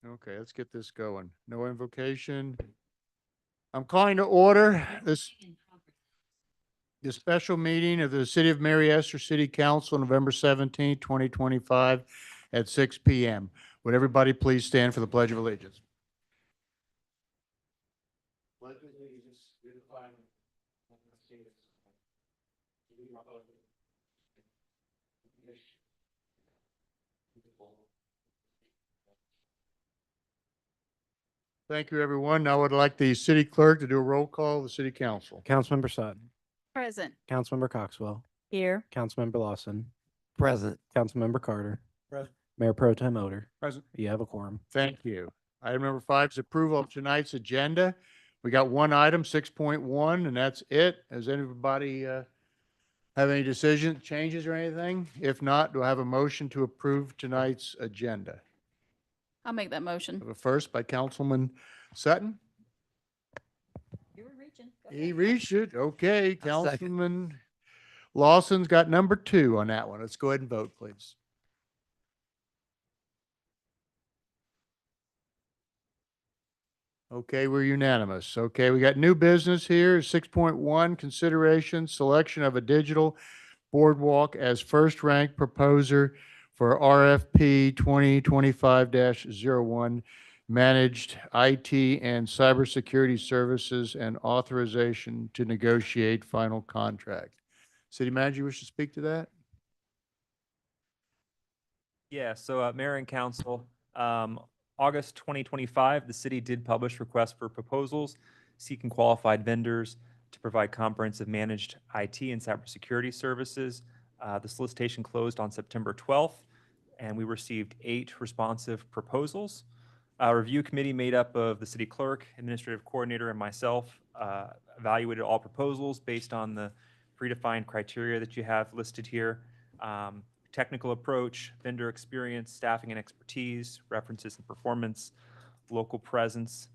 Okay, let's get this going. No invocation. I'm calling to order this special meeting of the City of Mary Esther City Council, November 17th, 2025 at 6 p.m. Would everybody please stand for the Pledge of Allegiance? Pledge of allegiance to the flag of the United States of America. Thank you, everyone. Now I would like the city clerk to do a roll call of the city council. Councilmember Sutton, Present. Councilmember Coxwell, Here. Councilmember Lawson, Present. Councilmember Carter, Present. Mayor Pro Tem Oder. Present. You have a quorum. Thank you. Item number 5 is approval of tonight's agenda. We got one item, 6.1, and that's it. Does anybody have any decision, changes or anything? If not, do I have a motion to approve tonight's agenda? I'll make that I motion. have a first by Councilman Sutton. You were reaching. He reached it. Okay, I'll second. Councilman Lawson's got number 2 on that one. Let's go ahead and vote, please. Okay, we're unanimous. Okay, we got new business here. 6.1, consideration, selection of a digital boardwalk as first ranked proposer for RFP 2025-01, managed IT and cybersecurity services and authorization to negotiate final contract. City manager, you wish to speak to that? Yeah, so Mayor and Council, August 2025, the city did publish requests for proposals seeking qualified vendors to provide comprehensive managed IT and cybersecurity services. The solicitation closed on September 12th, and we received 8 responsive proposals. A review committee made up of the city clerk, administrative coordinator, and myself evaluated all proposals based on the predefined criteria that you have listed here. Technical approach, vendor experience, staffing and expertise, references and performance, local presence,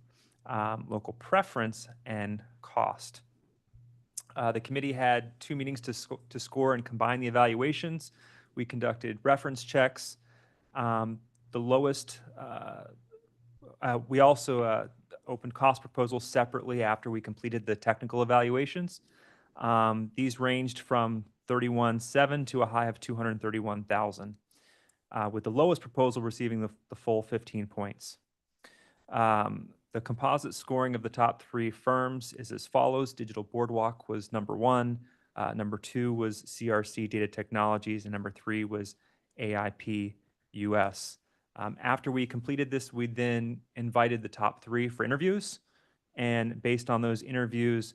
local preference, and cost. The committee had 2 meetings to score and combine the evaluations. We conducted reference checks. The lowest, we also opened cost proposals separately after we completed the technical evaluations. These ranged from 31,700 to a high of 231,000, with the lowest proposal receiving the full 15 points. The composite scoring of the top 3 firms is as follows. Digital Boardwalk was number 1, number 2 was CRC Data Technologies, and number 3 was AIP US. After we completed this, we then invited the top 3 for interviews, and based on those interviews,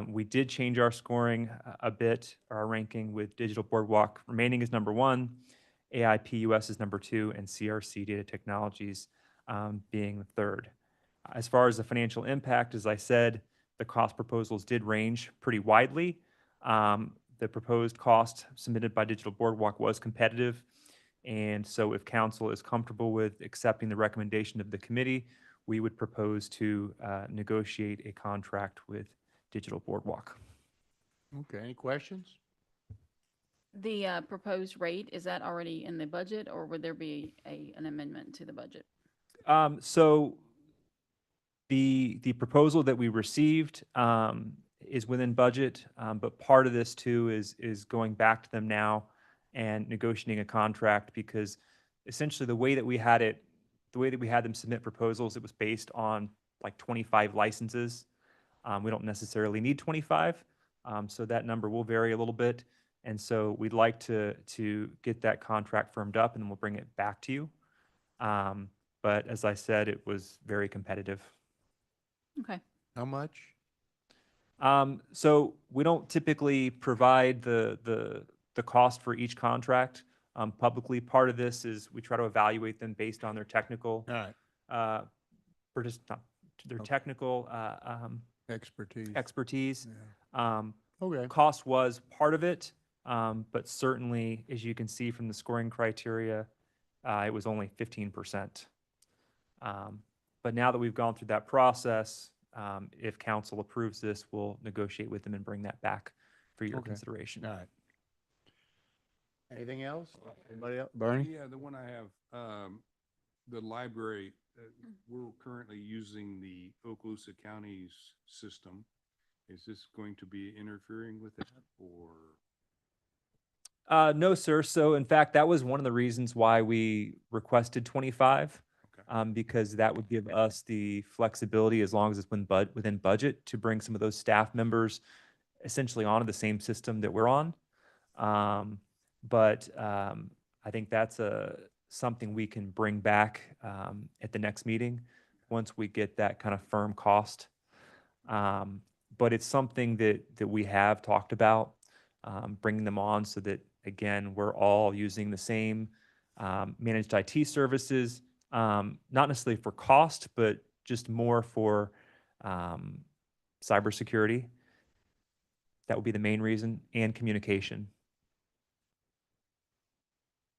we did change our scoring a bit, our ranking, with Digital Boardwalk remaining as number 1, AIP US is number 2, and CRC Data Technologies being the 3rd. As far as the financial impact, as I said, the cost proposals did range pretty widely. The proposed cost submitted by Digital Boardwalk was competitive, and so if council is comfortable with accepting the recommendation of the committee, we would propose to negotiate a contract with Digital Boardwalk. Okay, any questions? The proposed rate, is that already in the budget, or would there be an amendment to the budget? So the proposal that we received is within budget, but part of this too is going back to them now and negotiating a contract, because essentially the way that we had them submit proposals, it was based on like 25 licenses. We don't necessarily need 25, so that number will vary a little bit. And so we'd like to get that contract firmed up, and then we'll bring it back to you. But as I said, it was very competitive. Okay. How much? So we don't typically provide the cost for each contract publicly. Part of this is we try to evaluate them based on their technical, All right, their technical expertise. Yeah. Okay. Cost was part of it, but certainly, as you can see from the scoring criteria, it was only 15%. But now that we've gone through that process, if council approves this, we'll negotiate with them and bring that back for your Okay. consideration. All right. Anything else? Anybody else? Bernie? Yeah, the one I have, the library we're currently using the Okaloosa County's system. Is this going to be interfering with that or? No, sir. So in fact, that was one of the reasons why we requested 25. Okay. Because that would give us the flexibility, as long as it's within budget, to bring some of those staff members essentially onto the same system that we're on. But I think that's something we can bring back at the next meeting once we get that kind of firm cost. But it's something that we have talked about, bringing them on so that, again, we're all using the same managed IT services, not necessarily for cost, but just more for cybersecurity. That would be the main reason, and communication.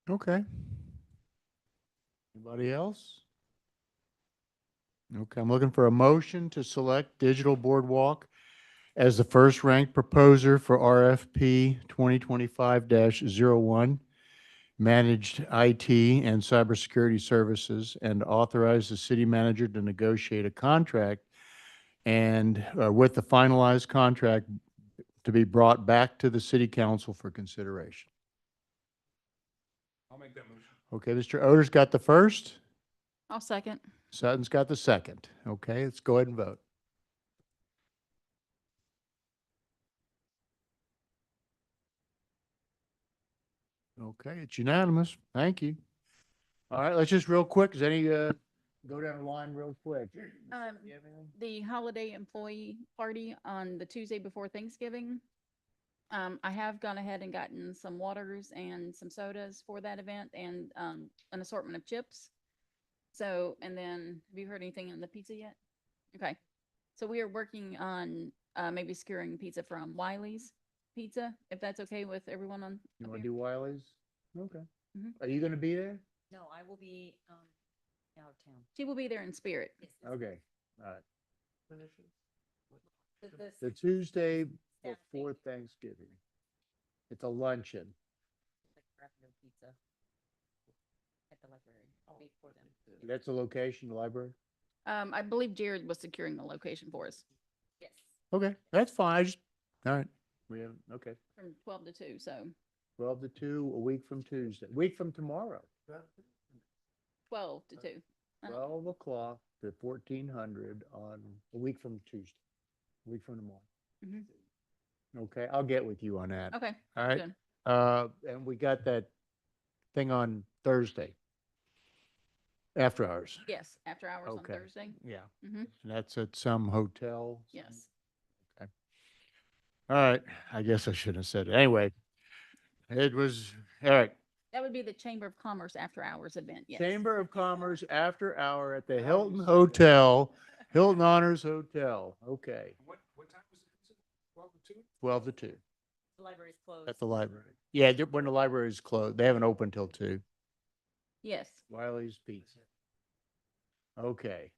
Okay. Anybody else? Okay, I'm looking for a motion to select Digital Boardwalk as the first ranked proposer for RFP 2025-01, managed IT and cybersecurity services, and authorize the city manager to negotiate a contract and with the finalized contract to be brought back to the city council for consideration. I'll make that motion. Okay, Mr. Odor's got the first. I'll second. Sutton's got the second. Okay, let's go ahead and vote. Okay, it's unanimous. Thank you. All right, let's just real quick, is any, go down the line real quick. Um, You have anything? The holiday employee party on the Tuesday before Thanksgiving. I have gone ahead and gotten some waters and some sodas for that event and an assortment of chips. So, and then, have you heard anything on the pizza yet? Okay. So we are working on maybe securing pizza from Wiley's Pizza, if that's okay with everyone on. You up want to here. do Wiley's? Okay. Mhm. Are you going to be there? No, I will be out of town. She will be there in spirit. Yes, Okay, all right. the The Tuesday Staff before Thanksgiving. It's a luncheon. pizza at the library. I'll wait for them. That's the location, the library? I believe Jared was securing the location for us Yes. Okay, that's fine. I just, all right. We have, okay. from 12 to 2, so 12 to 2, a week from Tuesday, week from tomorrow. 12 to 2. I don't- 12 o'clock to 1400 on a week from Tuesday, a week from tomorrow. Mhm. Okay, I'll get with you on that. Okay. All right. good. And we got that thing on Thursday. After hours. Yes, after hours on Okay. Thursday. Yeah. hmm And that's at some hotel. Yes. All right, I guess I shouldn't have said it. Anyway, it was, all right. That would be the Chamber of Commerce after hours event. Yes. Chamber of Commerce after hour at the Hilton Hotel, Hilton Honors Hotel. Okay, What time was it? 12 to 2? 12 to 2 The library's closed. at the library. Yeah, when the library is closed, they haven't opened till 2. Yes. Wiley's Pizza. Okay.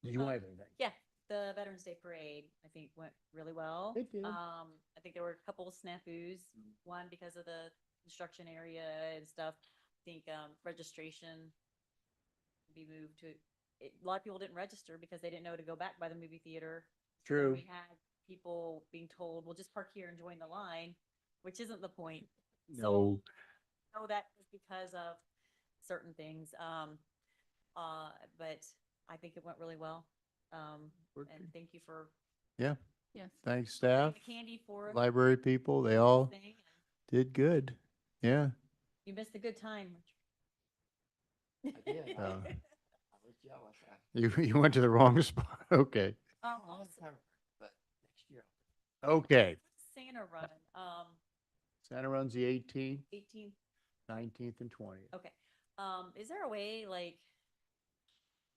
Did you have anything? Yeah, the Veterans Day Parade, I think, went really well. It did. I think there were a couple of snafus, one because of the construction area and stuff. I think, registration be moved to, a lot of people didn't register because they didn't know to go back by the movie theater. So True. We had people being told, well, just park here and join the line, which isn't the point. No. So that is because of certain things. But I think it went really well. And thank you for Yeah, Yes. thanks getting staff, the candy for library people, they all thing. did good. Yeah. You missed a good time. did. Uh, I was jealous. You went to the wrong spot. Okay. Oh, But next year. Okay. Santa Run, Santa runs the 18th, 18th. 19th, and 20th. Okay. Is there a way, like,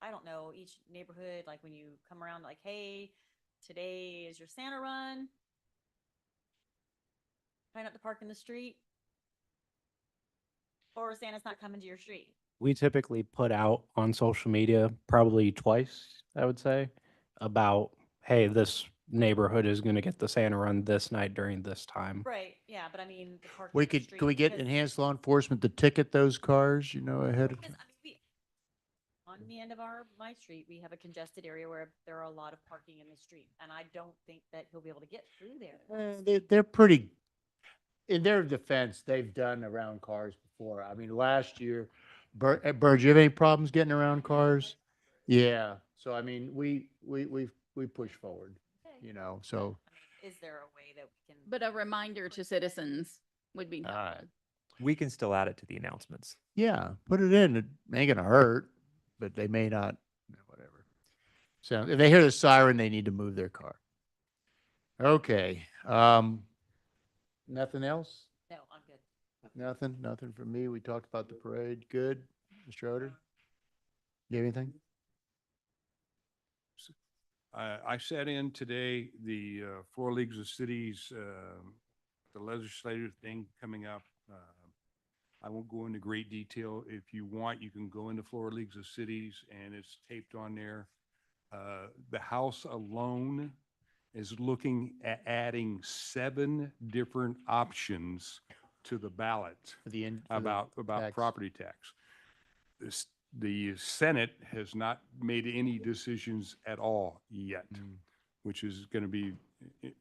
I don't know, each neighborhood, like when you come around, like, hey, today is your Santa Run? Try not to park in the street? Or Santa's not coming to your street? We typically put out on social media probably twice, I would say, about, hey, this neighborhood is going to get the Santa Run this night during this time. Right, yeah, but I mean, the parking. We in the could, street, can we get because- enhanced law enforcement to ticket those cars, ahead of Because, time? I mean, on the end of my street, we have a congested area where there are a lot of parking in the street, and I don't think that he'll be able to get through there. They're pretty, in their defense, they've done around cars before. I mean, last year, Bert, you have any problems getting around cars? Yeah, so I mean, we push forward, Okay. you know, so, I mean, is there a way that we can? But a reminder to citizens would be all right. helpful. We can still add it to the announcements. Yeah, put it in. It ain't gonna hurt, but they may not, whatever. So if they hear the siren, they need to move their car. Okay, nothing else? No, I'm good. Nothing from me. We talked about the parade. Good. Mr. Schroeder? You have anything? I sat in today, the Four Leagues of Cities, the legislative thing coming up. I won't go into great detail. If you want, you can go into Florida Leagues of Cities and it's taped on there. The House alone is looking at adding 7 different options to the ballot For the about tax. property tax. The Senate has not made any decisions at all yet, which is going to be,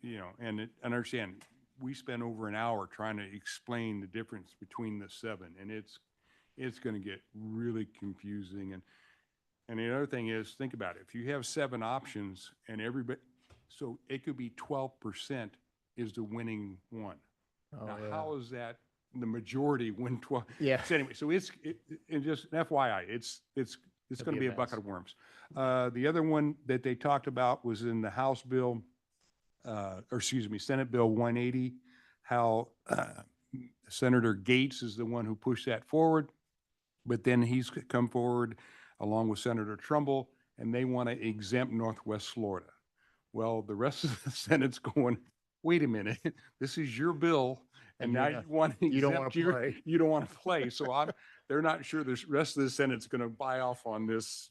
you know, and understand, we spent over an hour trying to explain the difference between the 7, and it's going to get really confusing. And the other thing is, think about it. If you have 7 options and everybody, so it could be 12% is the winning one. Oh, Now, yeah. how is that the majority win 12? Yeah. So anyway, so it's just an FYI, it's It'll going to be be a a bucket mess. of worms. The other one that they talked about was in the House bill, or excuse me, Senate Bill 180, how Senator Gates is the one who pushed that forward, but then he's come forward along with Senator Trumbull, and they want to exempt Northwest Florida. Well, the rest of the Senate's going, wait a minute, this is your bill, and And now you're you not- want to you don't wanna exempt your, play. you don't want to play. So they're not sure the rest of the Senate's going to buy off on this.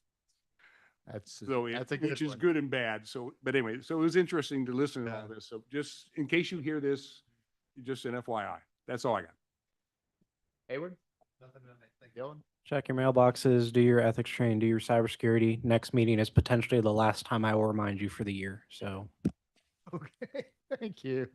That's So that's a good which is one. good and bad. So, but anyway, so it was interesting to listen to all Yeah. this. So just in case you hear this, just an FYI. That's all I got. Hayward? Dylan? Check your mailboxes, do your ethics training, do your cybersecurity. Next meeting is potentially the last time I will remind you for the year. So Okay, thank you.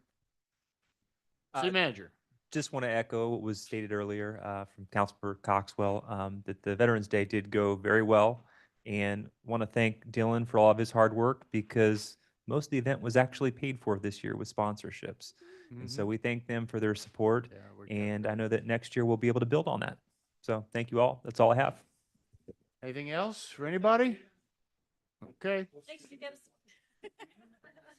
Uh, City manager. Just want to echo what was stated earlier from Councilor Coxwell, that the Veterans Day did go very well. And want to thank Dylan for all of his hard work, because most of the event was actually paid for this year with sponsorships. And so we thank them for their support. Yeah, we're And I know that next year we'll be able to build on that. So thank you all. That's all I have. Anything else for anybody? Okay. Thanks, you guys.